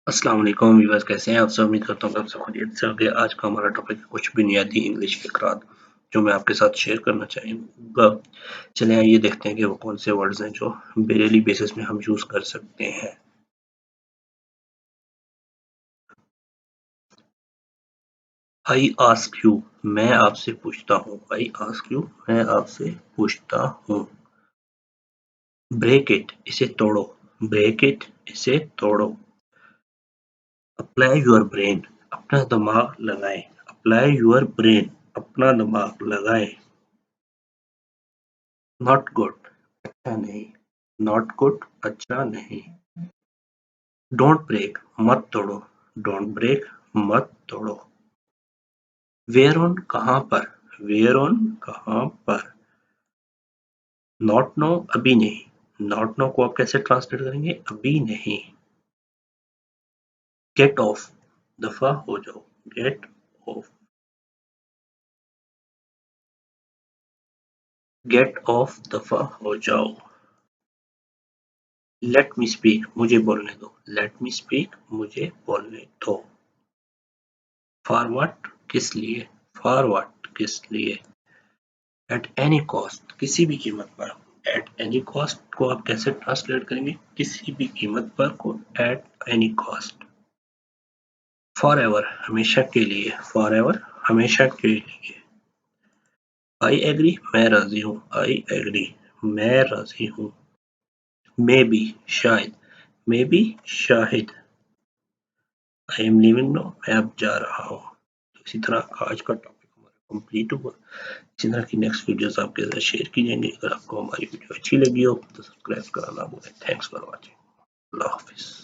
अस्सलाम वालेकुम व्यूअर्स, कैसे हैं आप सब? उम्मीद करता हूँ कि आप सब खैरियत से होंगे। आज का हमारा टॉपिक है कुछ बुनियादी इंग्लिश फ़िक़रात जो मैं आपके साथ शेयर करना चाहूँगा। चलें आइए देखते हैं कि वो कौन से वर्ड्स हैं जो डेली बेसिस में हम यूज़ कर सकते हैं। आई आस्क यू, मैं आपसे पूछता हूँ। आई आस्क यू, मैं आपसे पूछता हूँ। ब्रेक इट, इसे तोड़ो। ब्रेक इट, इसे तोड़ो। अप्लाई योर ब्रेन, अपना दिमाग लगाएं। अप्लाई योर ब्रेन, अपना दिमाग लगाएं। नॉट गुड, अच्छा नहीं। नॉट गुड, अच्छा नहीं। डोंट ब्रेक, मत तोड़ो। डोंट ब्रेक, मत तोड़ो। वेयर ऑन, कहाँ पर। वेयर ऑन, कहाँ पर। नॉट नो, अभी नहीं। नॉट नो को आप कैसे ट्रांसलेट करेंगे? अभी नहीं। गेट ऑफ, दफा हो जाओ। Gate of. गेट ऑफ, दफा हो जाओ। लेट मी स्पीक, मुझे बोलने दो। लेट मी स्पीक, मुझे बोलने दो। फॉर व्हाट, किस लिए। फॉर व्हाट, किस लिए। एट एनी कॉस्ट, किसी भी कीमत पर। एट एनी कॉस्ट को आप कैसे ट्रांसलेट करेंगे? किसी भी कीमत पर को at any cost. For ever, हमेशा के लिए। फॉर एवर, हमेशा के लिए। आई एग्री, मैं राजी हूँ। आई एग्री, मैं राजी हूँ। मे बी, शायद। मे बी, शायद। आई एम लीविंग नो, मैं अब जा रहा हूँ। तो इसी तरह आज का टॉपिक हमारा कंप्लीट हुआ। इसी तरह की नेक्स्ट वीडियोस आपके साथ शेयर की जाएंगी। अगर आपको हमारी वीडियो अच्छी लगी हो तो सब्सक्राइब करना ना भूलें। Thanks for watching. अल्लाह हाफिज़।